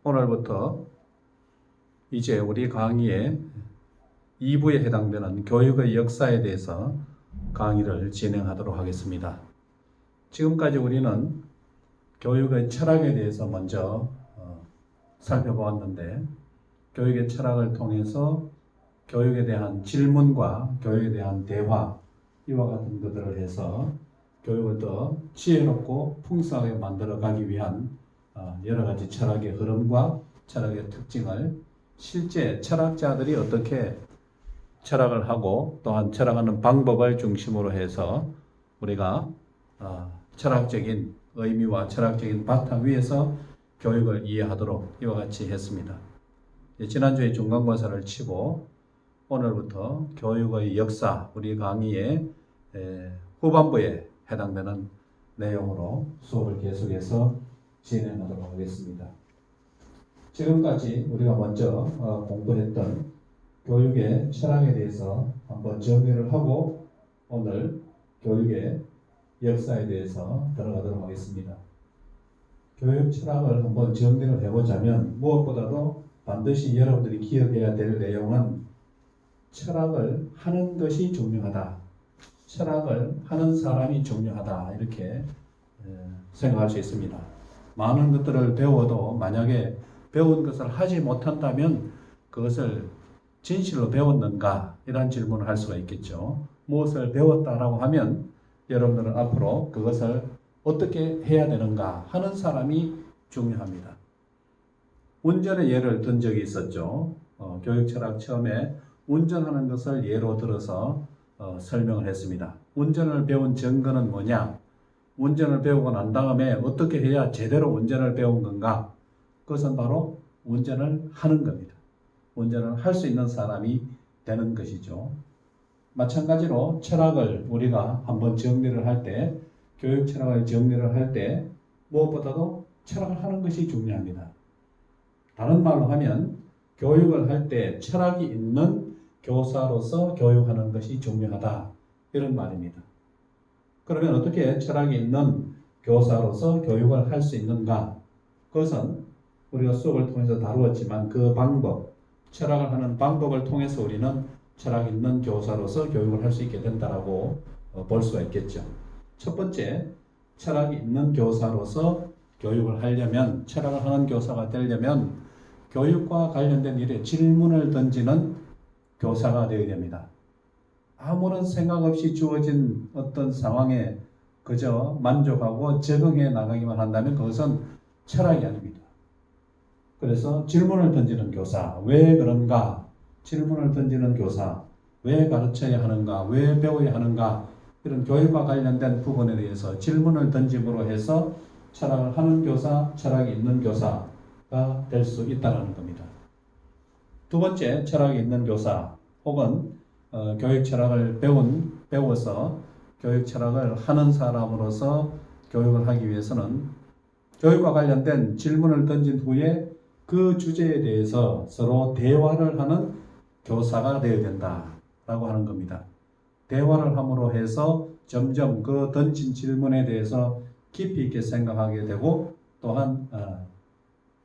오늘부터 이제 우리 강의의 2부에 해당되는 교육의 역사에 대해서 강의를 진행하도록 하겠습니다. 지금까지 우리는 교육의 철학에 대해서 먼저 살펴보았는데, 교육의 철학을 통해서 교육에 대한 질문과 교육에 대한 대화, 이와 같은 것들을 해서 교육을 더 지혜롭고 풍성하게 만들어가기 위한 여러 가지 철학의 흐름과 철학의 특징을 실제 철학자들이 어떻게 철학을 하고 또한 철학하는 방법을 중심으로 해서 우리가 철학적인 의미와 철학적인 바탕 위에서 교육을 이해하도록 이와 같이 했습니다. 지난주에 중간고사를 치고 오늘부터 교육의 역사, 우리 강의의 후반부에 해당되는 내용으로 수업을 계속해서 진행하도록 하겠습니다. 지금까지 우리가 먼저 공부했던 교육의 철학에 대해서 한번 정리를 하고 오늘 교육의 역사에 대해서 들어가도록 하겠습니다. 교육 철학을 한번 정리를 해보자면 무엇보다도 반드시 여러분들이 기억해야 될 내용은 철학을 하는 것이 중요하다. 철학을 하는 사람이 중요하다. 이렇게 생각할 수 있습니다. 많은 것들을 배워도 만약에 배운 것을 하지 못한다면 그것을 진실로 배웠는가? 이런 질문을 할 수가 있겠죠. 무엇을 배웠다라고 하면 여러분들은 앞으로 그것을 어떻게 해야 되는가 하는 사람이 중요합니다. 운전의 예를 든 적이 있었죠. 교육 철학 처음에 운전하는 것을 예로 들어서 설명을 했습니다. 운전을 배운 증거는 뭐냐? 운전을 배우고 난 다음에 어떻게 해야 제대로 운전을 배운 건가? 그것은 바로 운전을 하는 겁니다. 운전을 할 수 있는 사람이 되는 것이죠. 마찬가지로 철학을 우리가 한번 정리를 할 때, 교육 철학을 정리를 할 때 무엇보다도 철학을 하는 것이 중요합니다. 다른 말로 하면 교육을 할 때 철학이 있는 교사로서 교육하는 것이 중요하다. 이런 말입니다. 그러면 어떻게 철학이 있는 교사로서 교육을 할 수 있는가? 그것은 우리가 수업을 통해서 다루었지만 그 방법, 철학을 하는 방법을 통해서 우리는 철학 있는 교사로서 교육을 할 수 있게 된다라고 볼 수가 있겠죠. 첫 번째, 철학이 있는 교사로서 교육을 하려면, 철학을 하는 교사가 되려면 교육과 관련된 일에 질문을 던지는 교사가 되어야 됩니다. 아무런 생각 없이 주어진 어떤 상황에 그저 만족하고 적응해 나가기만 한다면 그것은 철학이 아닙니다. 그래서 질문을 던지는 교사, 왜 그런가? 질문을 던지는 교사, 왜 가르쳐야 하는가? 왜 배워야 하는가? 이런 교육과 관련된 부분에 대해서 질문을 던짐으로 해서 철학을 하는 교사, 철학이 있는 교사가 될 수 있다는 겁니다. 두 번째, 철학이 있는 교사 혹은 교육 철학을 배워서 교육 철학을 하는 사람으로서 교육을 하기 위해서는 교육과 관련된 질문을 던진 후에 그 주제에 대해서 서로 대화를 하는 교사가 되어야 된다라고 하는 겁니다. 대화를 함으로 해서 점점 그 던진 질문에 대해서 깊이 있게 생각하게 되고 또한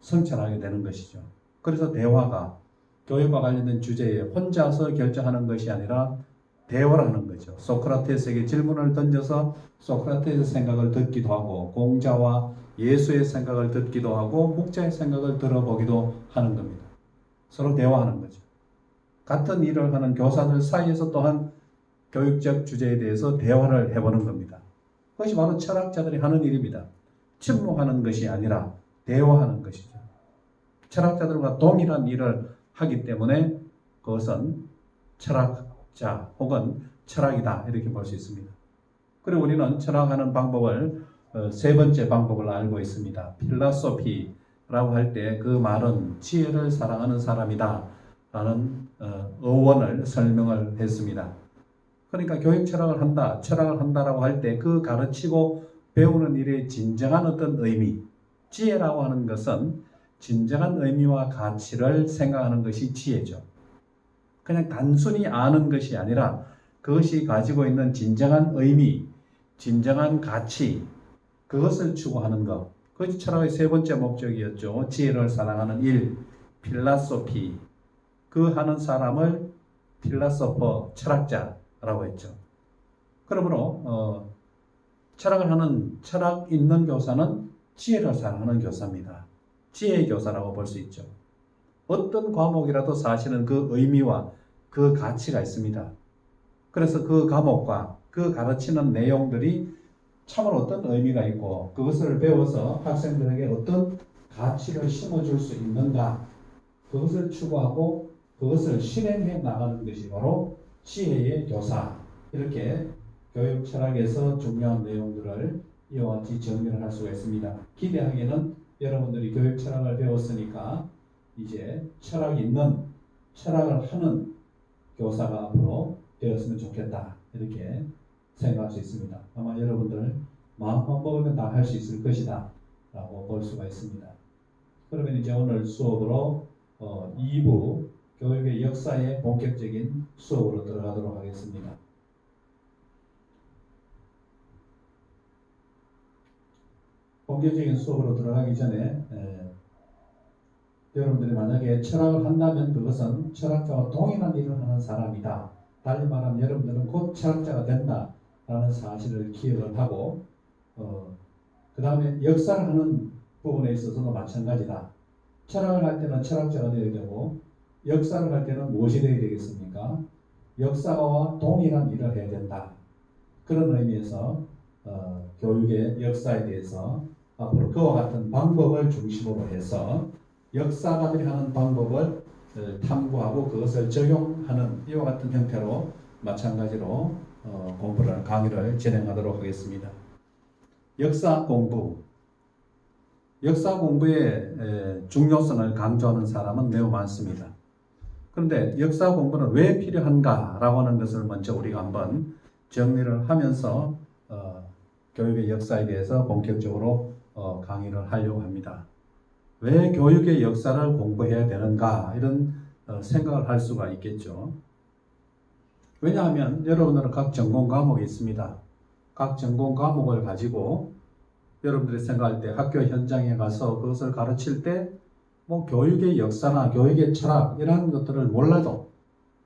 성찰하게 되는 것이죠. 그래서 대화가 교육과 관련된 주제에 혼자서 결정하는 것이 아니라 대화를 하는 거죠. 소크라테스에게 질문을 던져서 소크라테스의 생각을 듣기도 하고 공자와 예수의 생각을 듣기도 하고 목자의 생각을 들어보기도 하는 겁니다. 서로 대화하는 거죠. 같은 일을 하는 교사들 사이에서 또한 교육적 주제에 대해서 대화를 해보는 겁니다. 그것이 바로 철학자들이 하는 일입니다. 침묵하는 것이 아니라 대화하는 것이죠. 철학자들과 동일한 일을 하기 때문에 그것은 철학자 혹은 철학이다 이렇게 볼 수 있습니다. 그리고 우리는 철학하는 방법을 세 번째 방법을 알고 있습니다. 필라소피라고 할 때 그 말은 지혜를 사랑하는 사람이다 라는 어원을 설명을 했습니다. 그러니까 교육 철학을 한다, 철학을 한다라고 할 때 그 가르치고 배우는 일의 진정한 어떤 의미, 지혜라고 하는 것은 진정한 의미와 가치를 생각하는 것이 지혜죠. 그냥 단순히 아는 것이 아니라 그것이 가지고 있는 진정한 의미, 진정한 가치, 그것을 추구하는 것, 거짓 철학의 세 번째 목적이었죠. 지혜를 사랑하는 일, 필라소피. 그 하는 사람을 필라소퍼, 철학자라고 했죠. 그러므로 철학을 하는 철학 있는 교사는 지혜를 사랑하는 교사입니다. 지혜의 교사라고 볼 수 있죠. 어떤 과목이라도 사실은 그 의미와 그 가치가 있습니다. 그래서 그 과목과 그 가르치는 내용들이 참으로 어떤 의미가 있고 그것을 배워서 학생들에게 어떤 가치를 심어줄 수 있는가, 그것을 추구하고 그것을 실행해 나가는 것이 바로 지혜의 교사. 이렇게 교육 철학에서 중요한 내용들을 이와 같이 정리를 할 수가 있습니다. 기대하기에는 여러분들이 교육 철학을 배웠으니까 이제 철학 있는, 철학을 하는 교사가 앞으로 되었으면 좋겠다, 이렇게 생각할 수 있습니다. 아마 여러분들 마음만 먹으면 다 할 수 있을 것이다 라고 볼 수가 있습니다. 그러면 이제 오늘 수업으로 2부 교육의 역사의 본격적인 수업으로 들어가도록 하겠습니다. 본격적인 수업으로 들어가기 전에 여러분들이 만약에 철학을 한다면 그것은 철학자와 동일한 일을 하는 사람이다. 달리 말하면 여러분들은 곧 철학자가 된다라는 사실을 기억을 하고 그 다음에 역사를 하는 부분에 있어서도 마찬가지다. 철학을 할 때는 철학자가 되어야 되고 역사를 할 때는 무엇이 되어야 되겠습니까? 역사와 동일한 일을 해야 된다. 그런 의미에서 교육의 역사에 대해서 앞으로 그와 같은 방법을 중심으로 해서 역사가들이 하는 방법을 탐구하고 그것을 적용하는 이와 같은 형태로 마찬가지로 공부를, 강의를 진행하도록 하겠습니다. 역사 공부. 역사 공부의 중요성을 강조하는 사람은 매우 많습니다. 그런데 역사 공부는 왜 필요한가라고 하는 것을 먼저 우리가 한번 정리를 하면서 교육의 역사에 대해서 본격적으로 강의를 하려고 합니다. 왜 교육의 역사를 공부해야 되는가, 이런 생각을 할 수가 있겠죠. 왜냐하면 여러분들은 각 전공 과목이 있습니다. 각 전공 과목을 가지고 여러분들이 생각할 때 학교 현장에 가서 그것을 가르칠 때 뭐 교육의 역사나 교육의 철학 이런 것들을 몰라도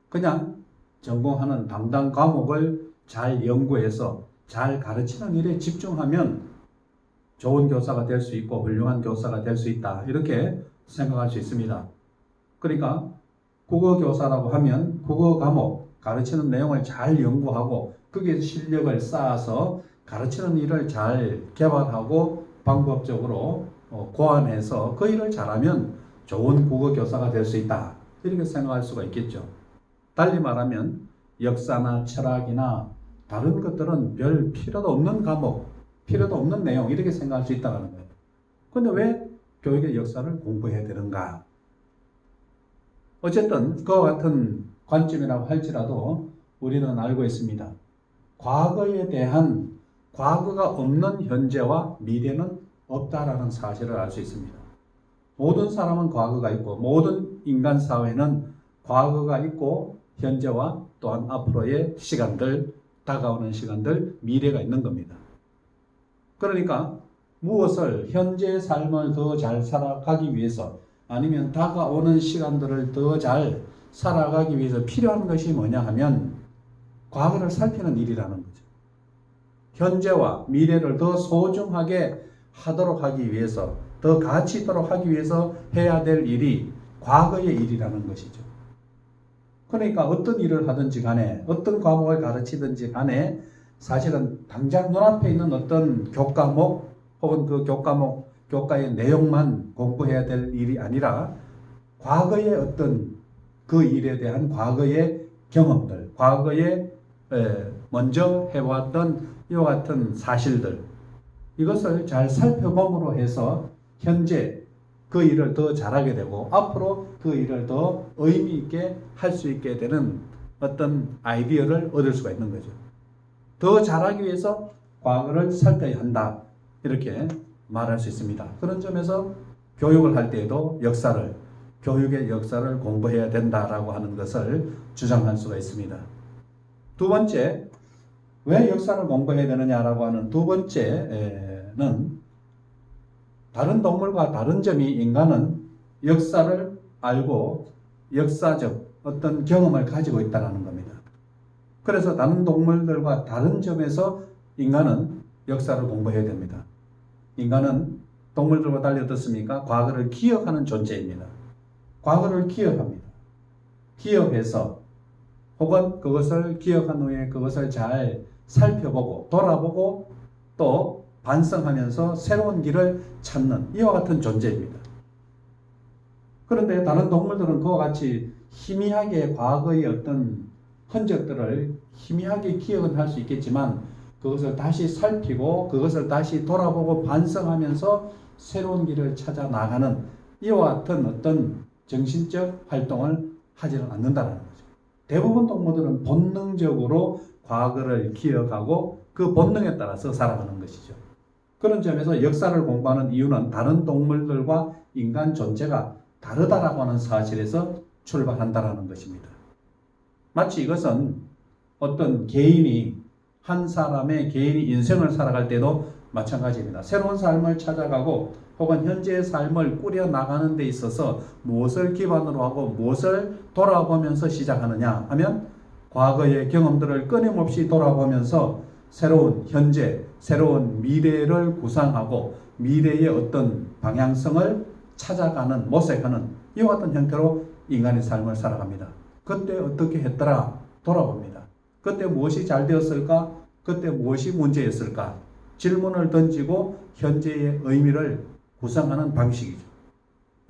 그냥 전공하는 담당 과목을 잘 연구해서 잘 가르치는 일에 집중하면 좋은 교사가 될 수 있고 훌륭한 교사가 될 수 있다, 이렇게 생각할 수 있습니다. 그러니까 국어 교사라고 하면 국어 과목 가르치는 내용을 잘 연구하고 거기에서 실력을 쌓아서 가르치는 일을 잘 개발하고 방법적으로 고안해서 그 일을 잘하면 좋은 국어 교사가 될 수 있다, 이렇게 생각할 수가 있겠죠. 달리 말하면 역사나 철학이나 다른 것들은 별 필요도 없는 과목, 필요도 없는 내용, 이렇게 생각할 수 있다는 거예요. 그런데 왜 교육의 역사를 공부해야 되는가? 어쨌든 그와 같은 관점이라고 할지라도 우리는 알고 있습니다. 과거에 대한, 과거가 없는 현재와 미래는 없다라는 사실을 알 수 있습니다. 모든 사람은 과거가 있고 모든 인간 사회는 과거가 있고 현재와 또한 앞으로의 시간들, 다가오는 시간들, 미래가 있는 겁니다. 그러니까 무엇을, 현재의 삶을 더 잘 살아가기 위해서 아니면 다가오는 시간들을 더 잘 살아가기 위해서 필요한 것이 뭐냐 하면 과거를 살피는 일이라는 거죠. 현재와 미래를 더 소중하게 하도록 하기 위해서, 더 가치 있도록 하기 위해서 해야 될 일이 과거의 일이라는 것이죠. 그러니까 어떤 일을 하든지 간에, 어떤 과목을 가르치든지 간에 사실은 당장 눈앞에 있는 어떤 교과목 혹은 그 교과목, 교과의 내용만 공부해야 될 일이 아니라 과거의 어떤 그 일에 대한 과거의 경험들, 과거에 먼저 해왔던 이와 같은 사실들, 이것을 잘 살펴봄으로 해서 현재 그 일을 더 잘하게 되고 앞으로 그 일을 더 의미 있게 할 수 있게 되는 어떤 아이디어를 얻을 수가 있는 거죠. 더 잘하기 위해서 과거를 살펴야 한다, 이렇게 말할 수 있습니다. 그런 점에서 교육을 할 때에도 역사를, 교육의 역사를 공부해야 된다라고 하는 것을 주장할 수가 있습니다. 두 번째, 왜 역사를 공부해야 되느냐라고 하는 두 번째는 다른 동물과 다른 점이 인간은 역사를 알고 역사적 어떤 경험을 가지고 있다는 겁니다. 그래서 다른 동물들과 다른 점에서 인간은 역사를 공부해야 됩니다. 인간은 동물들과 달리 어떻습니까? 과거를 기억하는 존재입니다. 과거를 기억합니다. 기억해서 혹은 그것을 기억한 후에 그것을 잘 살펴보고 돌아보고 또 반성하면서 새로운 길을 찾는 이와 같은 존재입니다. 그런데 다른 동물들은 그와 같이 희미하게 과거의 어떤 흔적들을 희미하게 기억은 할 수 있겠지만 그것을 다시 살피고 그것을 다시 돌아보고 반성하면서 새로운 길을 찾아 나가는 이와 같은 어떤 정신적 활동을 하지는 않는다는 거죠. 대부분 동물들은 본능적으로 과거를 기억하고 그 본능에 따라서 살아가는 것이죠. 그런 점에서 역사를 공부하는 이유는 다른 동물들과 인간 존재가 다르다라고 하는 사실에서 출발한다라는 것입니다. 마치 이것은 어떤 개인이 한 사람의 개인이 인생을 살아갈 때도 마찬가지입니다. 새로운 삶을 찾아가고 혹은 현재의 삶을 꾸려나가는 데 있어서 무엇을 기반으로 하고 무엇을 돌아보면서 시작하느냐 하면 과거의 경험들을 끊임없이 돌아보면서 새로운 현재, 새로운 미래를 구상하고 미래의 어떤 방향성을 찾아가는, 모색하는 이와 같은 형태로 인간의 삶을 살아갑니다. 그때 어떻게 했더라? 돌아봅니다. 그때 무엇이 잘 되었을까? 그때 무엇이 문제였을까? 질문을 던지고 현재의 의미를 구상하는 방식이죠.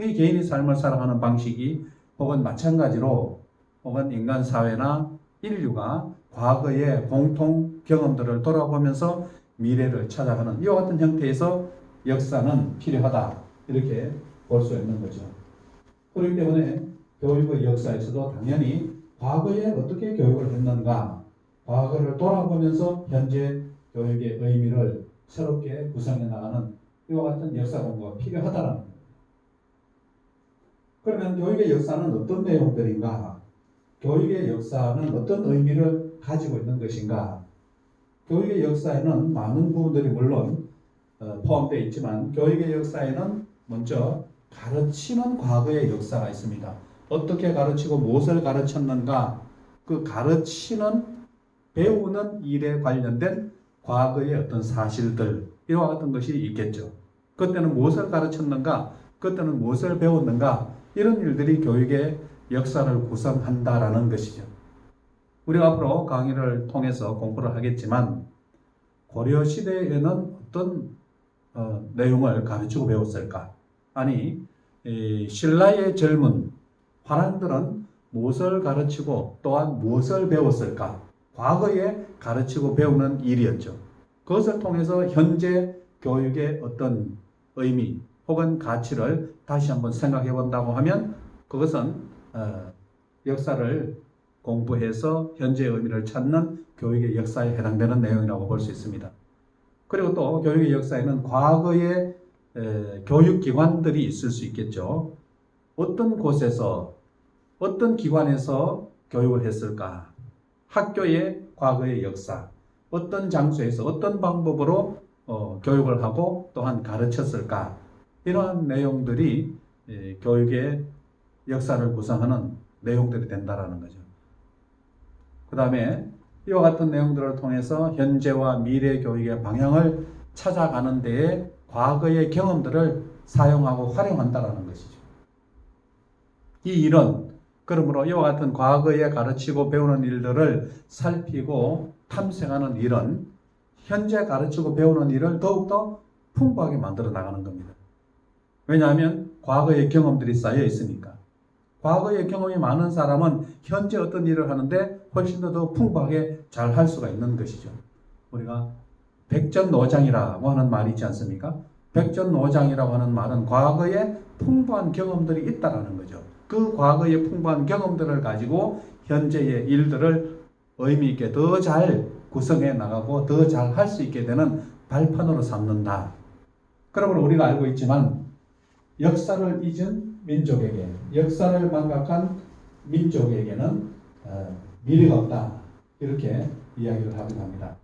이 개인의 삶을 살아가는 방식이 혹은 마찬가지로 혹은 인간 사회나 인류가 과거의 공통 경험들을 돌아보면서 미래를 찾아가는 이와 같은 형태에서 역사는 필요하다. 이렇게 볼 수 있는 거죠. 그렇기 때문에 교육의 역사에서도 당연히 과거에 어떻게 교육을 했는가, 과거를 돌아보면서 현재 교육의 의미를 새롭게 구성해 나가는 이와 같은 역사 공부가 필요하다는 겁니다. 그러면 교육의 역사는 어떤 내용들인가? 교육의 역사는 어떤 의미를 가지고 있는 것인가? 교육의 역사에는 많은 부분들이 물론 포함되어 있지만 교육의 역사에는 먼저 가르치는 과거의 역사가 있습니다. 어떻게 가르치고 무엇을 가르쳤는가? 그 가르치는 배우는 일에 관련된 과거의 어떤 사실들 이와 같은 것이 있겠죠. 그때는 무엇을 가르쳤는가? 그때는 무엇을 배웠는가? 이런 일들이 교육의 역사를 구성한다라는 것이죠. 우리가 앞으로 강의를 통해서 공부를 하겠지만 고려 시대에는 어떤 내용을 가르치고 배웠을까? 아니 신라의 젊은 화랑들은 무엇을 가르치고 또한 무엇을 배웠을까? 과거에 가르치고 배우는 일이었죠. 그것을 통해서 현재 교육의 어떤 의미 혹은 가치를 다시 한번 생각해 본다고 하면 그것은 역사를 공부해서 현재의 의미를 찾는 교육의 역사에 해당되는 내용이라고 볼 수 있습니다. 그리고 또 교육의 역사에는 과거의 교육기관들이 있을 수 있겠죠. 어떤 곳에서 어떤 기관에서 교육을 했을까? 학교의 과거의 역사, 어떤 장소에서 어떤 방법으로 교육을 하고 또한 가르쳤을까? 이러한 내용들이 교육의 역사를 구성하는 내용들이 된다라는 거죠. 그 다음에 이와 같은 내용들을 통해서 현재와 미래 교육의 방향을 찾아가는 데에 과거의 경험들을 사용하고 활용한다라는 것이죠. 이 일은 그러므로 이와 같은 과거에 가르치고 배우는 일들을 살피고 탐색하는 일은 현재 가르치고 배우는 일을 더욱더 풍부하게 만들어 나가는 겁니다. 왜냐하면 과거의 경험들이 쌓여 있으니까. 과거의 경험이 많은 사람은 현재 어떤 일을 하는데 훨씬 더 풍부하게 잘 할 수가 있는 것이죠. 우리가 백전노장이라고 하는 말이 있지 않습니까? 백전노장이라고 하는 말은 과거에 풍부한 경험들이 있다라는 거죠. 그 과거의 풍부한 경험들을 가지고 현재의 일들을 의미 있게 더 잘 구성해 나가고 더 잘 할 수 있게 되는 발판으로 삼는다. 그러므로 우리가 알고 있지만 역사를 잊은 민족에게, 역사를 망각한 민족에게는 미래가 없다. 이렇게 이야기를 하기도 합니다.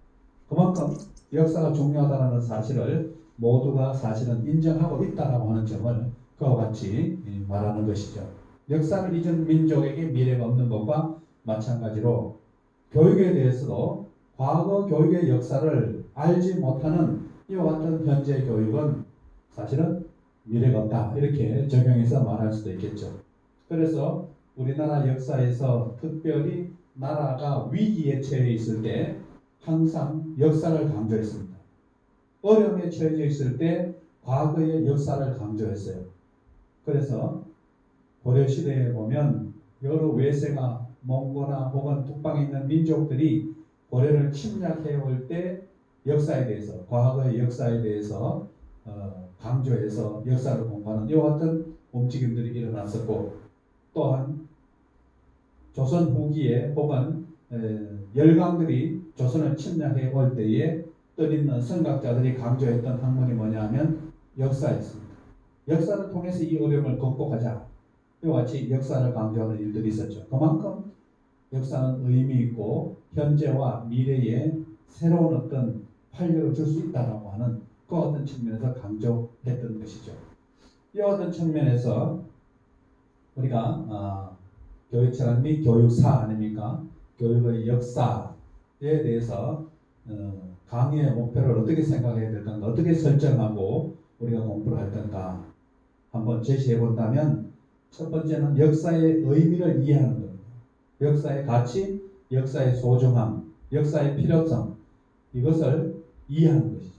그만큼 역사가 중요하다는 사실을 모두가 사실은 인정하고 있다라고 하는 점을 그와 같이 말하는 것이죠. 역사를 잊은 민족에게 미래가 없는 것과 마찬가지로 교육에 대해서도 과거 교육의 역사를 알지 못하는 이와 같은 현재 교육은 사실은 미래가 없다. 이렇게 적용해서 말할 수도 있겠죠. 그래서 우리나라 역사에서 특별히 나라가 위기에 처해 있을 때 항상 역사를 강조했습니다. 어려움에 처해져 있을 때 과거의 역사를 강조했어요. 그래서 고려시대에 보면 여러 외세가 몽고나 혹은 북방에 있는 민족들이 고려를 침략해 올 때 역사에 대해서, 과거의 역사에 대해서 강조해서 역사를 공부하는 이와 같은 움직임들이 일어났었고, 또한 조선 후기에 혹은 열강들이 조선을 침략해 올 때에 뜻있는 선각자들이 강조했던 학문이 뭐냐 하면 역사였습니다. 역사를 통해서 이 어려움을 극복하자. 이와 같이 역사를 강조하는 일들이 있었죠. 그만큼 역사는 의미 있고 현재와 미래에 새로운 어떤 활력을 줄 수 있다라고 하는 그 어떤 측면에서 강조했던 것이죠. 이 어떤 측면에서 우리가 교육철학 및 교육사 아닙니까? 교육의 역사에 대해서 강의의 목표를 어떻게 생각해야 될까? 어떻게 설정하고 우리가 공부를 할 건가? 한번 제시해 본다면 첫 번째는 역사의 의미를 이해하는 겁니다. 역사의 가치, 역사의 소중함, 역사의 필요성, 이것을 이해하는 것이죠.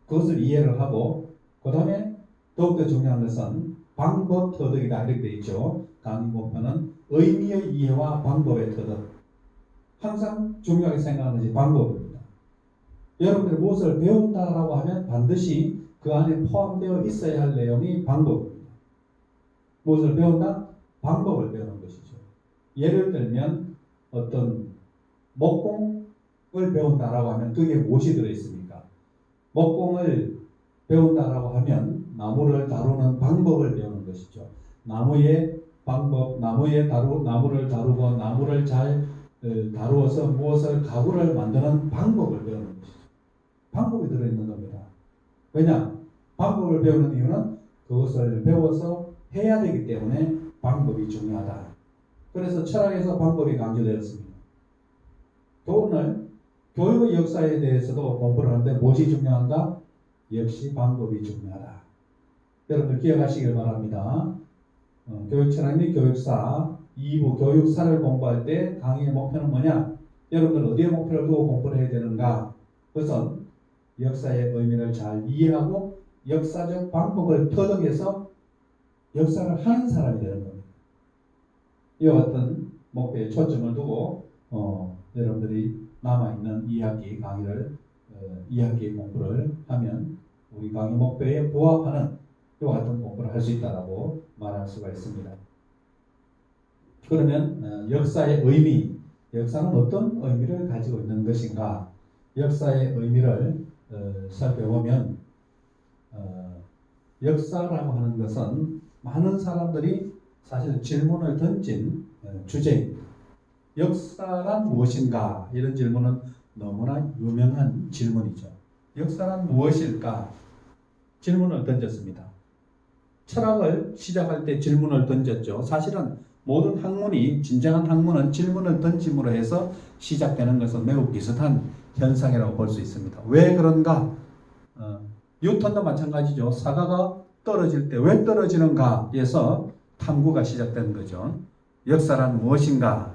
그것을 이해를 하고 그 다음에 더욱더 중요한 것은 방법 터득이다 이렇게 되어 있죠. 강의 목표는 의미의 이해와 방법의 터득. 항상 중요하게 생각하는 것이 방법입니다. 여러분들이 무엇을 배운다라고 하면 반드시 그 안에 포함되어 있어야 할 내용이 방법입니다. 무엇을 배운다? 방법을 배우는 것이죠. 예를 들면 어떤 목공을 배운다라고 하면 그게 무엇이 들어있습니까? 목공을 배운다라고 하면 나무를 다루는 방법을 배우는 것이죠. 나무의 방법, 나무를 다루고 나무를 잘 다루어서 무엇을 가구를 만드는 방법을 배우는 것이죠. 방법이 들어있는 겁니다. 왜냐? 방법을 배우는 이유는 그것을 배워서 해야 되기 때문에 방법이 중요하다. 그래서 철학에서 방법이 강조되었습니다. 오늘 교육의 역사에 대해서도 공부를 하는데 무엇이 중요한가? 역시 방법이 중요하다. 여러분들 기억하시길 바랍니다. 교육철학 및 교육사 2부 교육사를 공부할 때 강의의 목표는 뭐냐? 여러분들 어디에 목표를 두고 공부를 해야 되는가? 그것은 역사의 의미를 잘 이해하고 역사적 방법을 터득해서 역사를 하는 사람이 되는 겁니다. 이와 같은 목표에 초점을 두고 여러분들이 남아있는 2학기 강의를 2학기 공부를 하면 우리 강의 목표에 부합하는 이와 같은 공부를 할 수 있다고 말할 수가 있습니다. 그러면 역사의 의미, 역사는 어떤 의미를 가지고 있는 것인가? 역사의 의미를 살펴보면 역사라고 하는 것은 많은 사람들이 사실 질문을 던진 주제입니다. 역사란 무엇인가? 이런 질문은 너무나 유명한 질문이죠. 역사란 무엇일까? 질문을 던졌습니다. 철학을 시작할 때 질문을 던졌죠. 사실은 모든 학문이, 진정한 학문은 질문을 던짐으로 해서 시작되는 것은 매우 비슷한 현상이라고 볼 수 있습니다. 왜 그런가? 뉴턴도 마찬가지죠. 사과가 떨어질 때 왜 떨어지는가에서 탐구가 시작된 거죠. 역사란 무엇인가?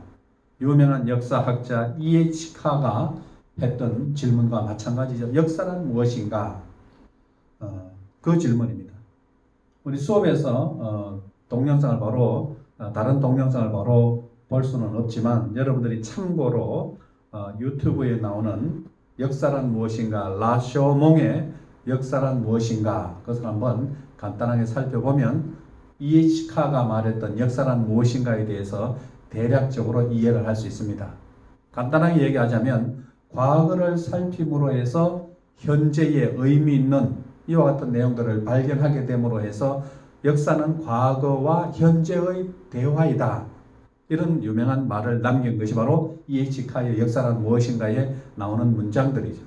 유명한 역사학자 E.H. 카가 했던 질문과 마찬가지죠. 역사란 무엇인가? 그 질문입니다. 우리 수업에서 동영상을 바로 다른 동영상을 바로 볼 수는 없지만 여러분들이 참고로 유튜브에 나오는 역사란 무엇인가, 라쇼몽의 역사란 무엇인가, 그것을 한번 간단하게 살펴보면 E.H. 카가 말했던 역사란 무엇인가에 대해서 대략적으로 이해를 할 수 있습니다. 간단하게 얘기하자면 과거를 살핌으로 해서 현재의 의미 있는 이와 같은 내용들을 발견하게 됨으로 해서 역사는 과거와 현재의 대화이다. 이런 유명한 말을 남긴 것이 바로 E.H. 카의 역사란 무엇인가에 나오는 문장들이죠.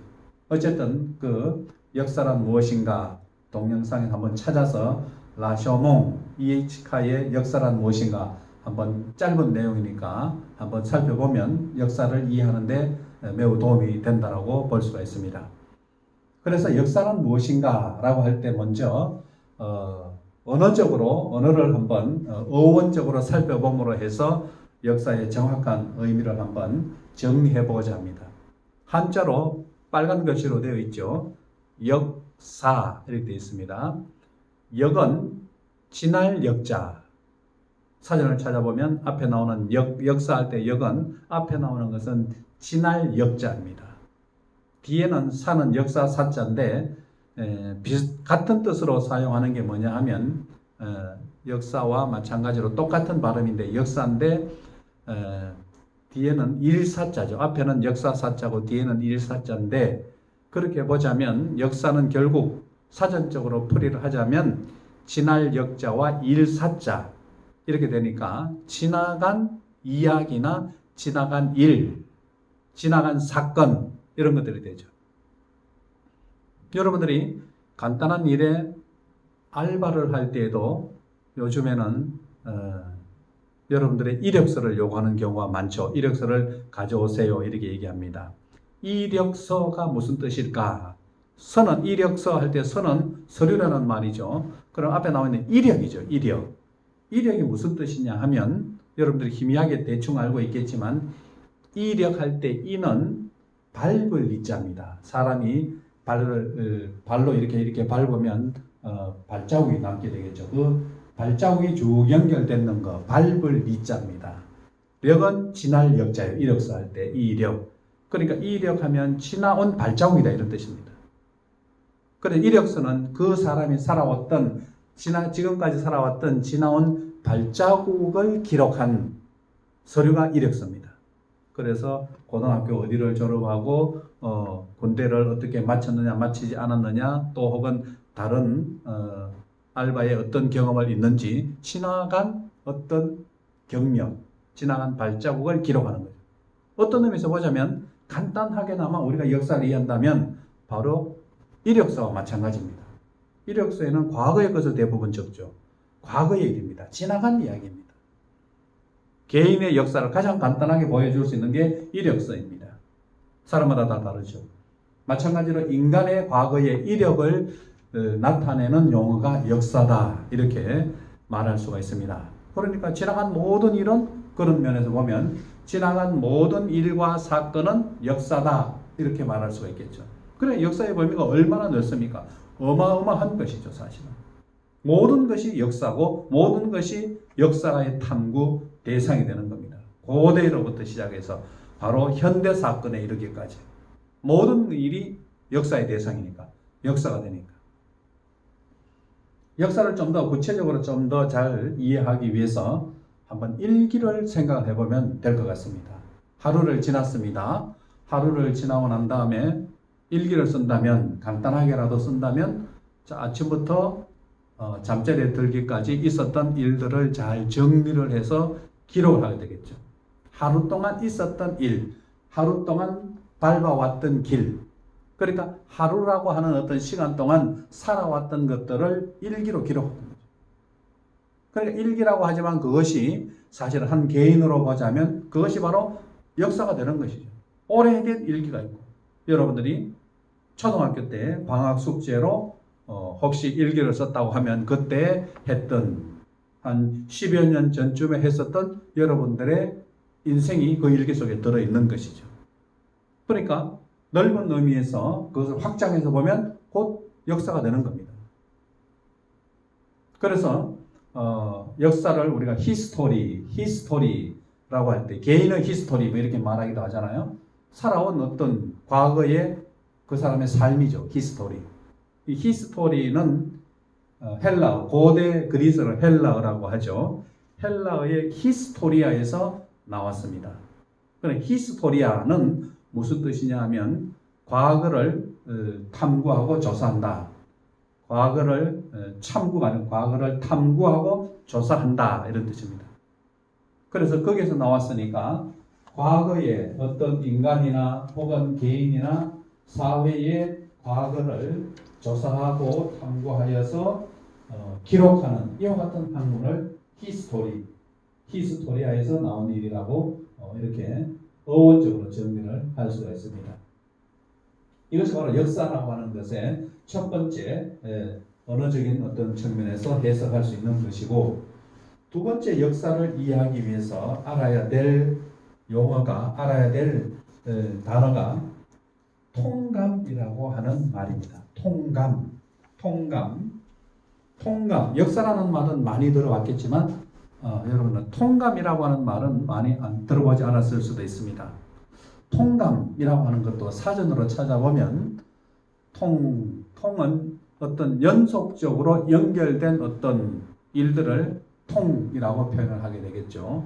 어쨌든 그 역사란 무엇인가 동영상에 한번 찾아서 라셔몽 이에이치카의 역사란 무엇인가 한번 짧은 내용이니까 한번 살펴보면 역사를 이해하는데 매우 도움이 된다고 볼 수가 있습니다. 그래서 역사란 무엇인가 라고 할 때 먼저 언어적으로 언어를 한번 어원적으로 살펴봄으로 해서 역사의 정확한 의미를 한번 정리해 보고자 합니다. 한자로 빨간 글씨로 되어 있죠. 역사 이렇게 되어 있습니다. 역은 지날 역자. 사전을 찾아보면 앞에 나오는 역사할 때 역은 앞에 나오는 것은 지날 역자입니다. 뒤에는 사는 역사 사자인데 같은 뜻으로 사용하는 게 뭐냐 하면 역사와 마찬가지로 똑같은 발음인데 역사인데 뒤에는 일사자죠. 앞에는 역사 사자고 뒤에는 일사자인데 그렇게 보자면 역사는 결국 사전적으로 풀이를 하자면 지날 역자와 일사자 이렇게 되니까 지나간 이야기나 지나간 일, 지나간 사건 이런 것들이 되죠. 여러분들이 간단한 일에 알바를 할 때에도 요즘에는 여러분들의 이력서를 요구하는 경우가 많죠. 이력서를 가져오세요 이렇게 얘기합니다. 이력서가 무슨 뜻일까? 서는 이력서 할 때 서는 서류라는 말이죠. 그럼 앞에 나와 있는 이력이죠. 이력. 이력이 무슨 뜻이냐 하면 여러분들이 희미하게 대충 알고 있겠지만 이력할 때 이는 밟을 이자입니다. 사람이 발로 이렇게 밟으면 발자국이 남게 되겠죠. 그 발자국이 쭉 연결되는 거 밟을 이자입니다. 력은 지날 역자예요. 이력서 할 때 이력. 그러니까 이력하면 지나온 발자국이다 이런 뜻입니다. 그래서 이력서는 그 사람이 살아왔던 지금까지 살아왔던 지나온 발자국을 기록한 서류가 이력서입니다. 그래서 고등학교 어디를 졸업하고 군대를 어떻게 마쳤느냐 마치지 않았느냐 또 혹은 다른 알바에 어떤 경험을 있는지 지나간 어떤 경력, 지나간 발자국을 기록하는 거죠. 어떤 의미에서 보자면 간단하게나마 우리가 역사를 이해한다면 바로 이력서와 마찬가지입니다. 이력서에는 과거의 것을 대부분 적죠. 과거의 일입니다. 지나간 이야기입니다. 개인의 역사를 가장 간단하게 보여줄 수 있는 게 이력서입니다. 사람마다 다 다르죠. 마찬가지로 인간의 과거의 이력을 나타내는 용어가 역사다 이렇게 말할 수가 있습니다. 그러니까 지나간 모든 일은 그런 면에서 보면 지나간 모든 일과 사건은 역사다 이렇게 말할 수가 있겠죠. 그래 역사의 범위가 얼마나 넓습니까? 어마어마한 것이죠 사실은. 모든 것이 역사고 모든 것이 역사의 탐구 대상이 되는 겁니다. 고대로부터 시작해서 바로 현대 사건에 이르기까지 모든 일이 역사의 대상이니까 역사가 되니까 역사를 좀 더 구체적으로 좀 더 잘 이해하기 위해서 한번 일기를 생각을 해보면 될 것 같습니다. 하루를 지났습니다. 하루를 지나고 난 다음에 일기를 쓴다면 간단하게라도 쓴다면 아침부터 잠자리에 들기까지 있었던 일들을 잘 정리를 해서 기록을 하게 되겠죠. 하루 동안 있었던 일, 하루 동안 밟아왔던 길, 그러니까 하루라고 하는 어떤 시간 동안 살아왔던 것들을 일기로 기록하는 거죠. 그러니까 일기라고 하지만 그것이 사실 한 개인으로 보자면 그것이 바로 역사가 되는 것이죠. 오래된 일기가 있고 여러분들이 초등학교 때 방학 숙제로 혹시 일기를 썼다고 하면 그때 했던 한 10여 년 전쯤에 했었던 여러분들의 인생이 그 일기 속에 들어있는 것이죠. 그러니까 넓은 의미에서 그것을 확장해서 보면 곧 역사가 되는 겁니다. 그래서 역사를 우리가 히스토리라고 할 때 개인의 히스토리 뭐 이렇게 말하기도 하잖아요. 살아온 어떤 과거의 그 사람의 삶이죠. 히스토리. 이 히스토리는 헬라어, 고대 그리스어를 헬라어라고 하죠. 헬라어의 히스토리아에서 나왔습니다. 그럼 히스토리아는 무슨 뜻이냐 하면 과거를 탐구하고 조사한다. 과거를 참고하는 과거를 탐구하고 조사한다 이런 뜻입니다. 그래서 거기에서 나왔으니까 과거에 어떤 인간이나 혹은 개인이나 사회의 과거를 조사하고 탐구하여서 기록하는 이와 같은 학문을 히스토리아에서 나온 일이라고 이렇게 어원적으로 정리를 할 수가 있습니다. 이것이 바로 역사라고 하는 것의 첫 번째 언어적인 어떤 측면에서 해석할 수 있는 것이고, 두 번째 역사를 이해하기 위해서 알아야 될 용어가, 알아야 될 단어가 통감이라고 하는 말입니다. 통감. 역사라는 말은 많이 들어봤겠지만 여러분은 통감이라고 하는 말은 많이 안 들어보지 않았을 수도 있습니다. 통감이라고 하는 것도 사전으로 찾아보면 통은 어떤 연속적으로 연결된 어떤 일들을 통이라고 표현을 하게 되겠죠.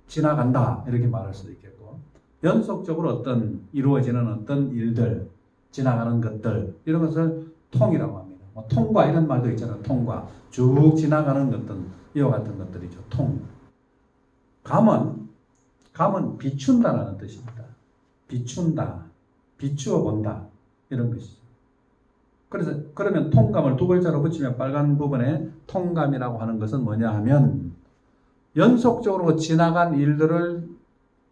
지나간다 이렇게 말할 수도 있겠고, 연속적으로 어떤 이루어지는 어떤 일들, 지나가는 것들, 이런 것을 통이라고 합니다. 통과 이런 말도 있잖아요. 통과, 쭉 지나가는 어떤 이와 같은 것들이죠. 감은 비춘다라는 뜻입니다. 비춘다, 비추어 본다 이런 것이죠. 그래서 그러면 통감을 두 글자로 붙이면 빨간 부분에 통감이라고 하는 것은 뭐냐 하면 연속적으로 지나간 일들을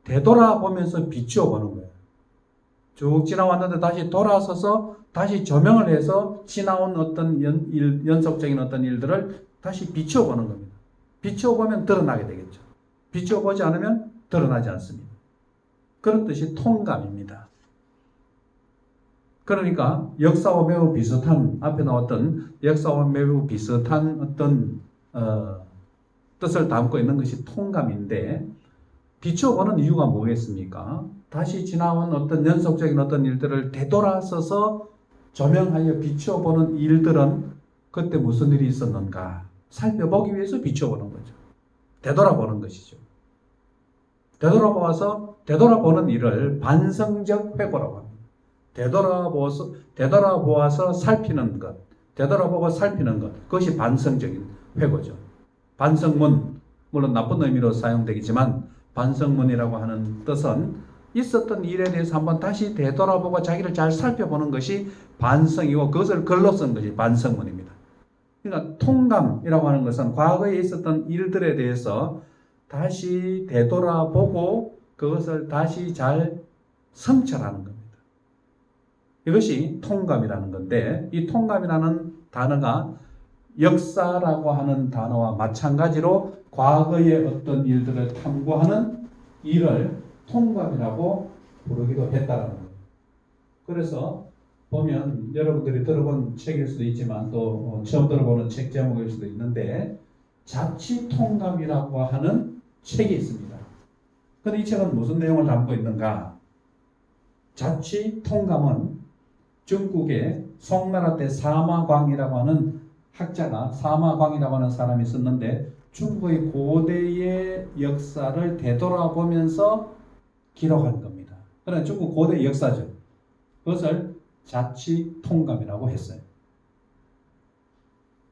되돌아보면서 비추어 보는 거예요. 쭉 지나왔는데 다시 돌아서서 다시 조명을 해서 지나온 어떤 연속적인 어떤 일들을 다시 비추어 보는 겁니다. 비추어 보면 드러나게 되겠죠. 비추어 보지 않으면 드러나지 않습니다. 그런 뜻이 통감입니다. 그러니까 역사와 매우 비슷한, 앞에 나왔던 역사와 매우 비슷한 어떤 뜻을 담고 있는 것이 통감인데, 비춰보는 이유가 뭐겠습니까? 다시 지나온 어떤 연속적인 어떤 일들을 되돌아서서 조명하여 비춰보는 일들은 그때 무슨 일이 있었는가 살펴보기 위해서 비춰보는 거죠. 되돌아보는 것이죠. 되돌아보는 일을 반성적 회고라고 합니다. 되돌아보아서 살피는 것, 되돌아보고 살피는 것, 그것이 반성적인 회고죠. 반성문, 물론 나쁜 의미로 사용되겠지만 반성문이라고 하는 뜻은 있었던 일에 대해서 한번 다시 되돌아보고 자기를 잘 살펴보는 것이 반성이고, 그것을 글로 쓴 것이 반성문입니다. 그러니까 통감이라고 하는 것은 과거에 있었던 일들에 대해서 다시 되돌아보고 그것을 다시 잘 성찰하는 겁니다. 이것이 통감이라는 건데, 이 통감이라는 단어가 역사라고 하는 단어와 마찬가지로 과거의 어떤 일들을 탐구하는 일을 통감이라고 부르기도 했다는 거예요. 그래서 보면 여러분들이 들어본 책일 수도 있지만 또 처음 들어보는 책 제목일 수도 있는데, 자치통감이라고 하는 책이 있습니다. 그런데 이 책은 무슨 내용을 담고 있는가? 자치통감은 중국의 송나라 때 사마광이라고 하는 학자가, 사마광이라고 하는 사람이 썼는데, 중국의 고대의 역사를 되돌아보면서 기록한 겁니다. 그러나 중국 고대 역사죠. 그것을 자치통감이라고 했어요.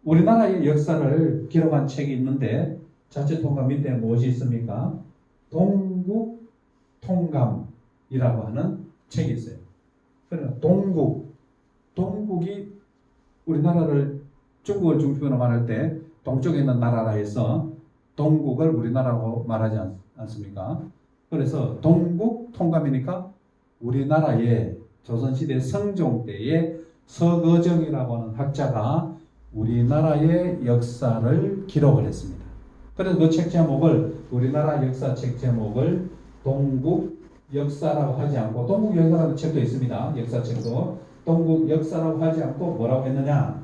우리나라의 역사를 기록한 책이 있는데, 자치통감 밑에 무엇이 있습니까? 동국통감이라고 하는 책이 있어요. 그러나 동국이 우리나라를, 중국을 중심으로 말할 때 동쪽에 있는 나라라 해서 동국을 우리나라라고 말하지 않습니까? 그래서 동국통감이니까 우리나라의 조선시대 성종 때의 서거정이라고 하는 학자가 우리나라의 역사를 기록을 했습니다. 그래서 그 책 제목을, 우리나라 역사 책 제목을 동국 역사라고 하지 않고, 동국 역사라는 책도 있습니다. 역사책도. 동국 역사라고 하지 않고 뭐라고 했느냐?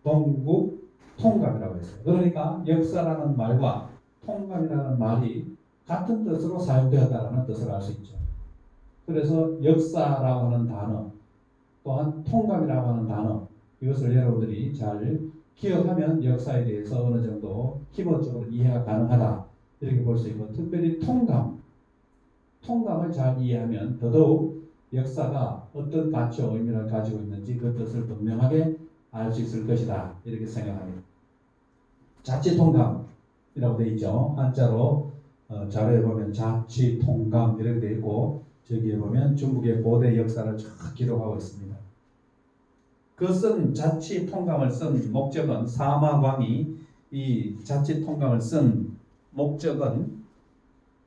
동국 통감이라고 했어요. 그러니까 역사라는 말과 통감이라는 말이 같은 뜻으로 사용되었다는 뜻을 알 수 있죠. 그래서 역사라고 하는 단어, 또한 통감이라고 하는 단어, 이것을 여러분들이 잘 기억하면 역사에 대해서 어느 정도 기본적으로 이해가 가능하다, 이렇게 볼 수 있고, 특별히 통감을 잘 이해하면 더더욱 역사가 어떤 가치와 의미를 가지고 있는지 그 뜻을 분명하게 알 수 있을 것이다, 이렇게 생각합니다. 자치통감이라고 되어 있죠. 한자로 자료에 보면 자치통감 이렇게 되어 있고, 저기에 보면 중국의 고대 역사를 쫙 기록하고 있습니다. 그 쓴 자치 통감을 쓴 목적은 사마광이 이 자치 통감을 쓴 목적은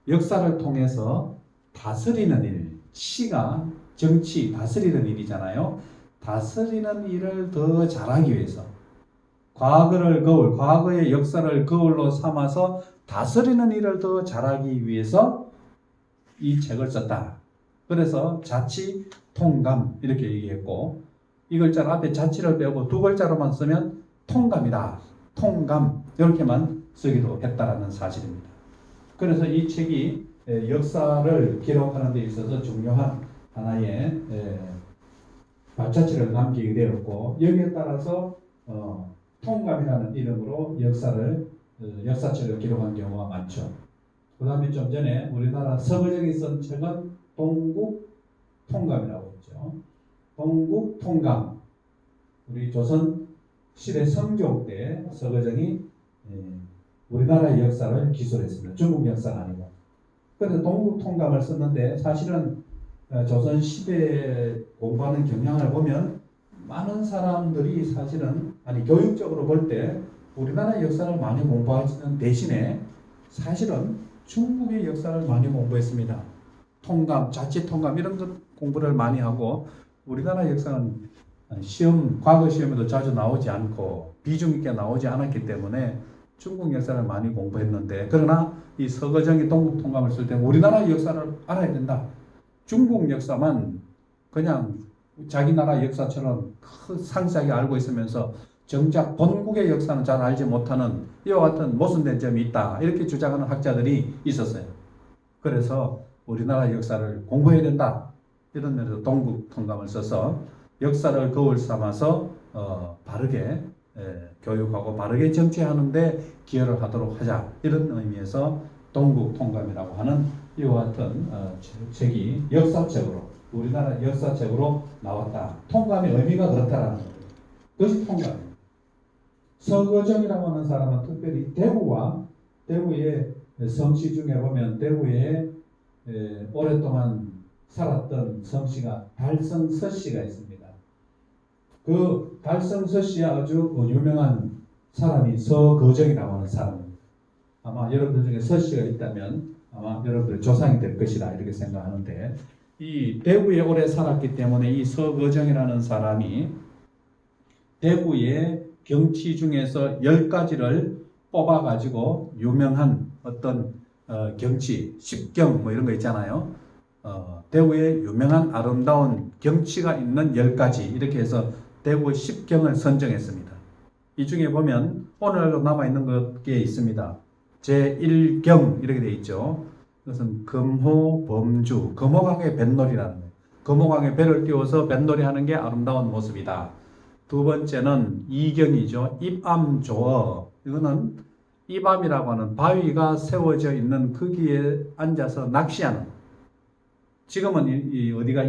역사를 통해서 다스리는 일, 치가 정치 다스리는 일이잖아요. 다스리는 일을 더 잘하기 위해서 과거의 역사를 거울로 삼아서 다스리는 일을 더 잘하기 위해서 이 책을 썼다. 그래서 자치 통감 이렇게 얘기했고 이 글자는 앞에 자치를 빼고 두 글자로만 쓰면 통감이다. 통감 이렇게만 쓰기도 했다라는 사실입니다. 그래서 이 책이 역사를 기록하는 데 있어서 중요한 하나의 발자취를 남기게 되었고 여기에 따라서 통감이라는 이름으로 역사책을 기록한 경우가 많죠. 그 다음에 좀 전에 우리나라 서거정이 쓴 책은 동국통감이라고 했죠. 동국통감. 우리 조선 시대 성종 때 서거정이 우리나라의 역사를 기술했습니다. 중국 역사는 아니고. 그래서 동국통감을 썼는데 사실은 조선 시대 공부하는 경향을 보면 많은 사람들이 사실은 교육적으로 볼 때 우리나라 역사를 많이 공부하는 대신에 사실은 중국의 역사를 많이 공부했습니다. 통감, 자치통감 이런 것 공부를 많이 하고 우리나라 역사는 과거 시험에도 자주 나오지 않고 비중 있게 나오지 않았기 때문에 중국 역사를 많이 공부했는데 그러나 이 서거정이 동국통감을 쓸 때 우리나라 역사를 알아야 된다. 중국 역사만 그냥 자기 나라 역사처럼 상세하게 알고 있으면서 정작 본국의 역사는 잘 알지 못하는 이와 같은 모순된 점이 있다. 이렇게 주장하는 학자들이 있었어요. 그래서 우리나라 역사를 공부해야 된다. 이런 면에서 동국통감을 써서 역사를 거울 삼아서 바르게 교육하고 바르게 정치하는데 기여를 하도록 하자. 이런 의미에서 동국통감이라고 하는 이와 같은 책이 역사책으로 우리나라 역사책으로 나왔다. 통감의 의미가 그렇다라는 거예요. 그것이 통감입니다. 서거정이라고 하는 사람은 특별히 대구의 성씨 중에 보면 대구에 오랫동안 살았던 성씨가 달성서씨가 있습니다. 그 달성서씨의 아주 유명한 사람이 서거정이라고 하는 사람입니다. 아마 여러분들 중에 서씨가 있다면 아마 여러분들 조상이 될 것이다 이렇게 생각하는데 이 대구에 오래 살았기 때문에 이 서거정이라는 사람이 대구의 경치 중에서 10가지를 뽑아가지고 유명한 어떤 경치, 십경 뭐 이런 거 있잖아요. 대구에 유명한 아름다운 경치가 있는 10가지 이렇게 해서 대구 십경을 선정했습니다. 이 중에 보면 오늘날도 남아있는 게 있습니다. 제1경 이렇게 되어 있죠. 그것은 금호, 범주, 금호강의 뱃놀이라는 거예요. 금호강에 배를 띄워서 뱃놀이 하는 게 아름다운 모습이다. 두 번째는 이경이죠. 입암조어. 이거는 입암이라고 하는 바위가 세워져 있는 거기에 앉아서 낚시하는. 지금은 어디가